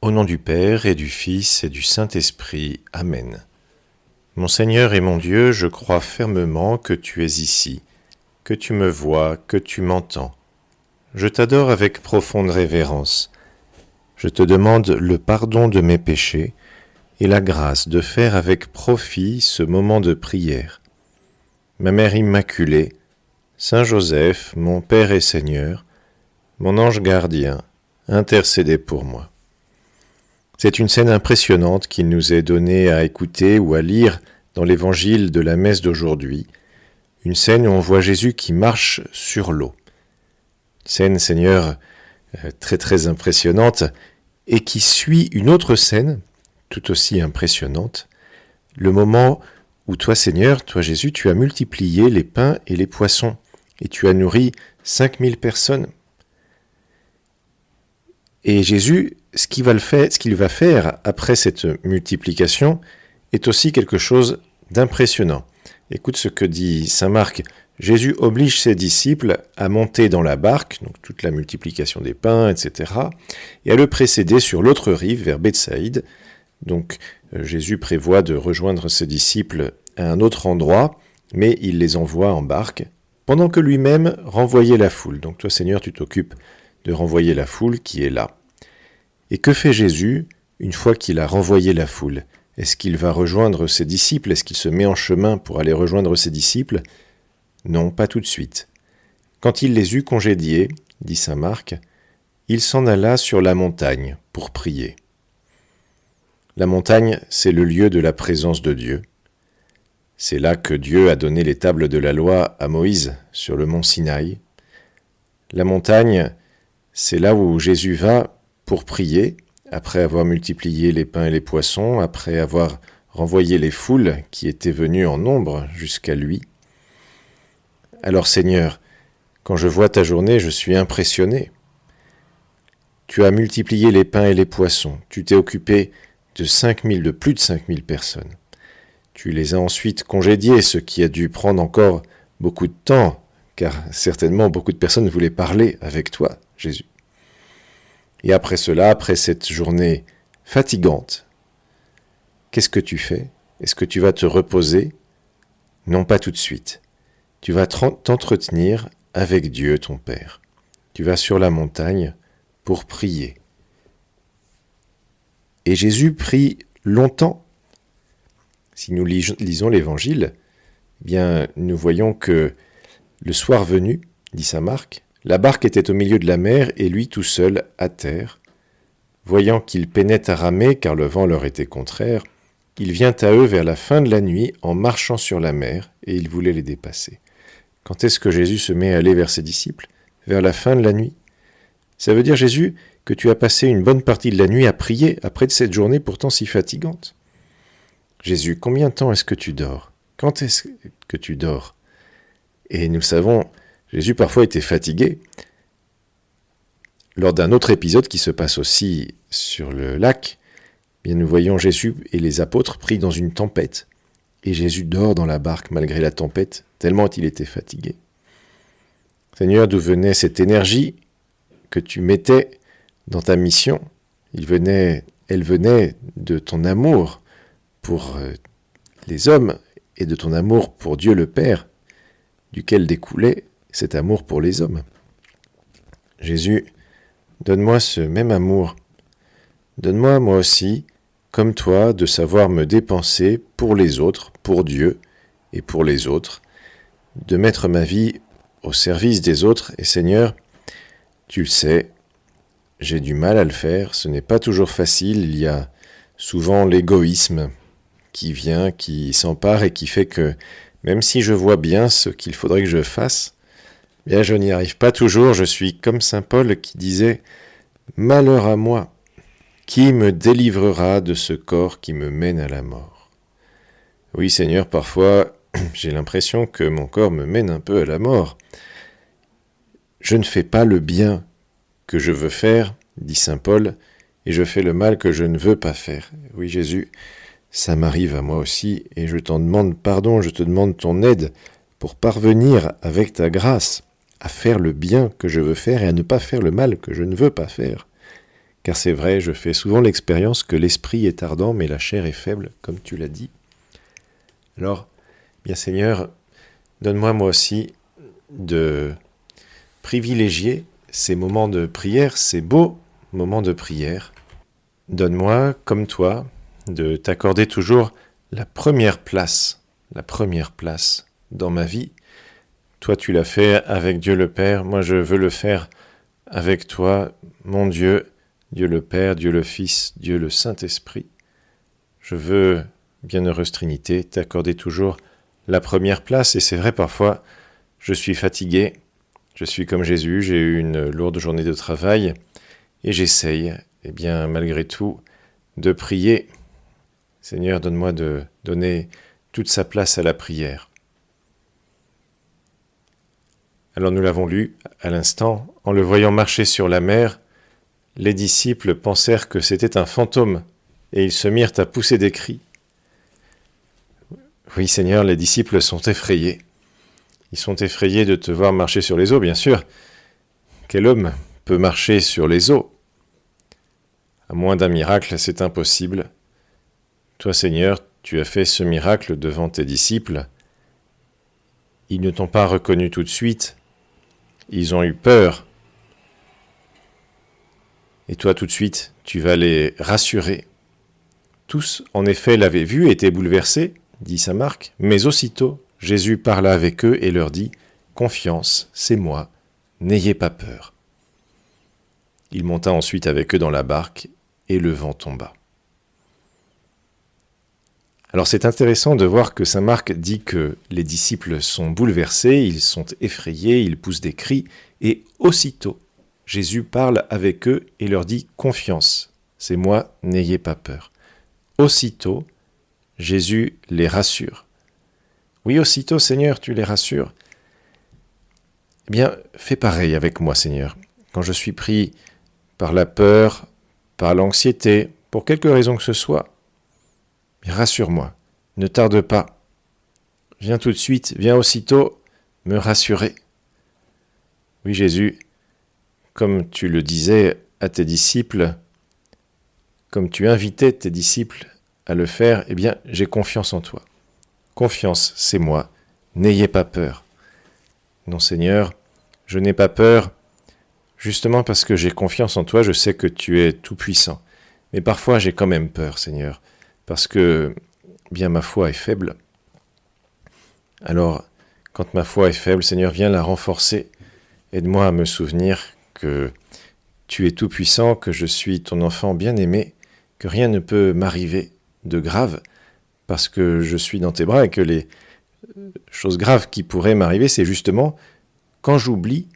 Au nom du Père et du Fils et du Saint-Esprit. Amen. Mon Seigneur et mon Dieu, je crois fermement que tu es ici, que tu me vois, que tu m'entends. Je t'adore avec profonde révérence. Je te demande le pardon de mes péchés et la grâce de faire avec profit ce moment de prière. Ma Mère Immaculée, Saint Joseph, mon Père et Seigneur, mon ange gardien, intercédez pour moi. C'est une scène impressionnante qu'il nous est donné à écouter ou à lire dans l'évangile de la messe d'aujourd'hui. Une scène où on voit Jésus qui marche sur l'eau. Scène, Seigneur, très impressionnante et qui suit une autre scène tout aussi impressionnante. Le moment où toi, Seigneur, toi Jésus, tu as multiplié les pains et les poissons et tu as nourri 5000 personnes. Et Jésus, ce qu'il va faire après cette multiplication est aussi quelque chose d'impressionnant. Écoute ce que dit saint Marc. Jésus oblige ses disciples à monter dans la barque, donc toute la multiplication des pains, etc., et à le précéder sur l'autre rive, vers Bethsaïde. Donc Jésus prévoit de rejoindre ses disciples à un autre endroit, mais il les envoie en barque, pendant que lui-même renvoyait la foule. Donc toi, Seigneur, tu t'occupes de renvoyer la foule qui est là. Et que fait Jésus une fois qu'il a renvoyé la foule? Est-ce qu'il va rejoindre ses disciples? Est-ce qu'il se met en chemin pour aller rejoindre ses disciples? Non, pas tout de suite. Quand il les eut congédiés, dit saint Marc, il s'en alla sur la montagne pour prier. La montagne, c'est le lieu de la présence de Dieu. C'est là que Dieu a donné les tables de la loi à Moïse sur le mont Sinaï. La montagne, c'est là où Jésus va pour prier, après avoir multiplié les pains et les poissons, après avoir renvoyé les foules qui étaient venues en nombre jusqu'à lui. Alors Seigneur, quand je vois ta journée, je suis impressionné. Tu as multiplié les pains et les poissons, tu t'es occupé de plus de 5000 personnes. Tu les as ensuite congédiés, ce qui a dû prendre encore beaucoup de temps, car certainement beaucoup de personnes voulaient parler avec toi, Jésus. Et après cela, après cette journée fatigante, qu'est-ce que tu fais? Est-ce que tu vas te reposer? Non, pas tout de suite. Tu vas t'entretenir avec Dieu, ton Père. Tu vas sur la montagne pour prier. Et Jésus prie longtemps. Si nous lisons l'Évangile, bien nous voyons que le soir venu, dit saint Marc, la barque était au milieu de la mer et lui tout seul à terre. Voyant qu'ils peinaient à ramer car le vent leur était contraire, il vient à eux vers la fin de la nuit en marchant sur la mer et il voulait les dépasser. Quand est-ce que Jésus se met à aller vers ses disciples? Vers la fin de la nuit. Ça veut dire, Jésus, que tu as passé une bonne partie de la nuit à prier après cette journée pourtant si fatigante. Jésus, combien de temps est-ce que tu dors? Quand est-ce que tu dors? Et nous savons, Jésus parfois était fatigué. Lors d'un autre épisode qui se passe aussi sur le lac, bien nous voyons Jésus et les apôtres pris dans une tempête. Et Jésus dort dans la barque malgré la tempête, tellement il était fatigué. Seigneur, d'où venait cette énergie que tu mettais dans ta mission? Elle venait de ton amour pour les hommes et de ton amour pour Dieu le Père, duquel découlait cet amour pour les hommes. Jésus, donne-moi ce même amour. Donne-moi, moi aussi, comme toi, de savoir me dépenser pour les autres, pour Dieu et pour les autres, de mettre ma vie au service des autres. Et Seigneur, tu le sais, j'ai du mal à le faire, ce n'est pas toujours facile, il y a souvent l'égoïsme qui vient, qui s'empare et qui fait que même si je vois bien ce qu'il faudrait que je fasse, bien je n'y arrive pas toujours. Je suis comme saint Paul qui disait « Malheur à moi, qui me délivrera de ce corps qui me mène à la mort ?» Oui Seigneur, parfois j'ai l'impression que mon corps me mène un peu à la mort. Je ne fais pas le bien que je veux faire, dit saint Paul, et je fais le mal que je ne veux pas faire. Oui Jésus, ça m'arrive à moi aussi, et je t'en demande pardon, je te demande ton aide pour parvenir avec ta grâce à faire le bien que je veux faire et à ne pas faire le mal que je ne veux pas faire. car c'est vrai, je fais souvent l'expérience que l'esprit est ardent, mais la chair est faible, comme tu l'as dit. Alors, bien Seigneur, donne-moi moi aussi de privilégier ces moments de prière, ces beaux moments de prière. Donne-moi, comme toi, de t'accorder toujours la première place dans ma vie. Toi, tu l'as fait avec Dieu le Père, moi je veux le faire avec toi, mon Dieu, Dieu le Père, Dieu le Fils, Dieu le Saint-Esprit. Je veux, bienheureuse Trinité, t'accorder toujours la première place, et c'est vrai, parfois, je suis fatigué, je suis comme Jésus, j'ai eu une lourde journée de travail, et j'essaye, malgré tout, de prier. Seigneur, donne-moi de donner toute sa place à la prière. Alors nous l'avons lu à l'instant, en le voyant marcher sur la mer, les disciples pensèrent que c'était un fantôme, et ils se mirent à pousser des cris. Oui, Seigneur, les disciples sont effrayés. Ils sont effrayés de te voir marcher sur les eaux, bien sûr. Quel homme peut marcher sur les eaux? À moins d'un miracle, c'est impossible. Toi, Seigneur, tu as fait ce miracle devant tes disciples. Ils ne t'ont pas reconnu tout de suite. Ils ont eu peur. Et toi, tout de suite, tu vas les rassurer. Tous, en effet, l'avaient vu et étaient bouleversés, dit saint Marc, mais aussitôt, Jésus parla avec eux et leur dit « Confiance, c'est moi, n'ayez pas peur. » Il monta ensuite avec eux dans la barque et le vent tomba. Alors c'est intéressant de voir que saint Marc dit que les disciples sont bouleversés, ils sont effrayés, ils poussent des cris, et aussitôt, Jésus parle avec eux et leur dit « Confiance, c'est moi, n'ayez pas peur. » Aussitôt, Jésus les rassure. Oui, aussitôt, Seigneur, tu les rassures. Eh bien, fais pareil avec moi, Seigneur. Quand je suis pris par la peur, par l'anxiété, pour quelque raison que ce soit, rassure-moi, ne tarde pas. Viens tout de suite, viens aussitôt me rassurer. Oui, Jésus, comme tu le disais à tes disciples, comme tu invitais tes disciples à le faire, eh bien, j'ai confiance en toi. Confiance, c'est moi, n'ayez pas peur. Non, Seigneur, je n'ai pas peur, justement parce que j'ai confiance en toi, je sais que tu es tout-puissant. Mais parfois, j'ai quand même peur, Seigneur, parce que, bien, ma foi est faible. Alors, quand ma foi est faible, Seigneur, viens la renforcer. Aide-moi à me souvenir que tu es tout-puissant, que je suis ton enfant bien-aimé, que rien ne peut m'arriver de grave, parce que je suis dans tes bras et que les choses graves qui pourraient m'arriver, c'est justement quand j'oublie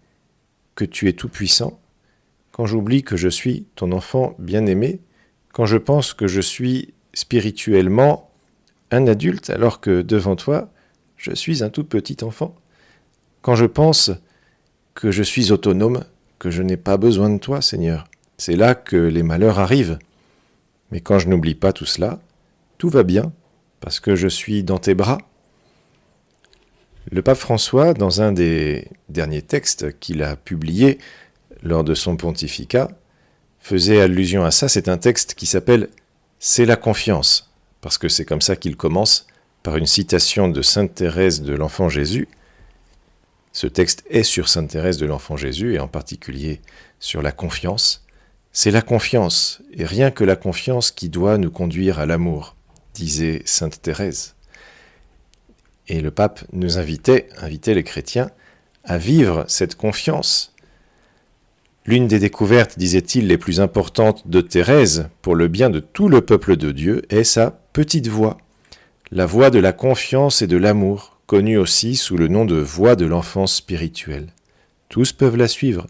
que tu es tout-puissant, quand j'oublie que je suis ton enfant bien-aimé, quand je pense que je suis spirituellement un adulte alors que devant toi, je suis un tout petit enfant, quand je pense que je suis autonome, que je n'ai pas besoin de toi, Seigneur, c'est là que les malheurs arrivent. Mais quand je n'oublie pas tout cela, tout va bien, parce que je suis dans tes bras. Le pape François, dans un des derniers textes qu'il a publié lors de son pontificat, faisait allusion à ça. C'est un texte qui s'appelle « C'est la confiance », parce que c'est comme ça qu'il commence, par une citation de sainte Thérèse de l'Enfant Jésus. Ce texte est sur sainte Thérèse de l'Enfant Jésus, et en particulier sur la confiance. C'est la confiance, et rien que la confiance qui doit nous conduire à l'amour, disait sainte Thérèse. Et le pape nous invitait les chrétiens, à vivre cette confiance. L'une des découvertes, disait-il, les plus importantes de Thérèse pour le bien de tout le peuple de Dieu est sa petite voix, la voix de la confiance et de l'amour, connue aussi sous le nom de voix de l'enfance spirituelle. Tous peuvent la suivre,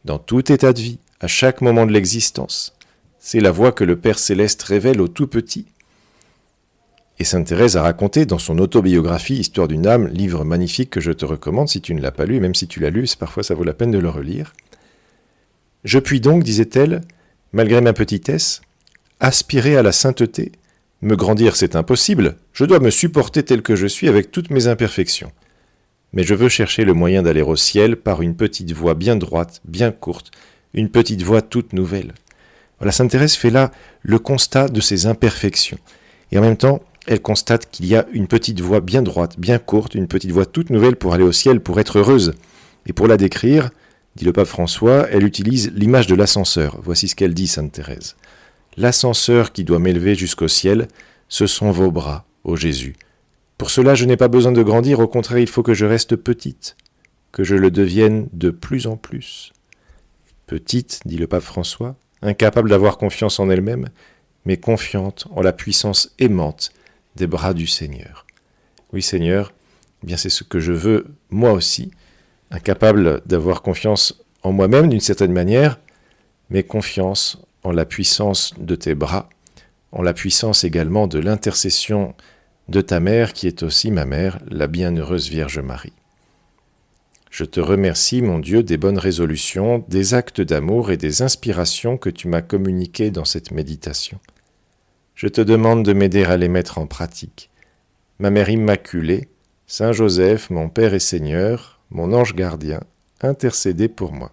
dans tout état de vie, à chaque moment de l'existence. C'est la voix que le Père Céleste révèle aux tout-petits. Et sainte Thérèse a raconté dans son autobiographie « Histoire d'une âme », livre magnifique que je te recommande si tu ne l'as pas lu, et même si tu l'as lu, parfois ça vaut la peine de le relire. « Je puis donc, disait-elle, malgré ma petitesse, aspirer à la sainteté. Me grandir, c'est impossible, je dois me supporter tel que je suis avec toutes mes imperfections. Mais je veux chercher le moyen d'aller au ciel par une petite voie bien droite, bien courte, une petite voie toute nouvelle. Voilà, Sainte Thérèse fait là le constat de ses imperfections. Et en même temps, elle constate qu'il y a une petite voie bien droite, bien courte, une petite voie toute nouvelle pour aller au ciel, pour être heureuse. Et pour la décrire, dit le pape François, elle utilise l'image de l'ascenseur. Voici ce qu'elle dit, Sainte Thérèse. L'ascenseur qui doit m'élever jusqu'au ciel, ce sont vos bras, ô Jésus. Pour cela, je n'ai pas besoin de grandir, au contraire, il faut que je reste petite, que je le devienne de plus en plus. Petite, dit le pape François, incapable d'avoir confiance en elle-même, mais confiante en la puissance aimante des bras du Seigneur. Oui, Seigneur, eh bien c'est ce que je veux, moi aussi, incapable d'avoir confiance en moi-même d'une certaine manière, mais confiance en la puissance de tes bras, en la puissance également de l'intercession de ta mère, qui est aussi ma mère, la bienheureuse Vierge Marie. Je te remercie, mon Dieu, des bonnes résolutions, des actes d'amour et des inspirations que tu m'as communiquées dans cette méditation. Je te demande de m'aider à les mettre en pratique. Ma Mère Immaculée, Saint Joseph, mon Père et Seigneur, mon ange gardien, intercédez pour moi.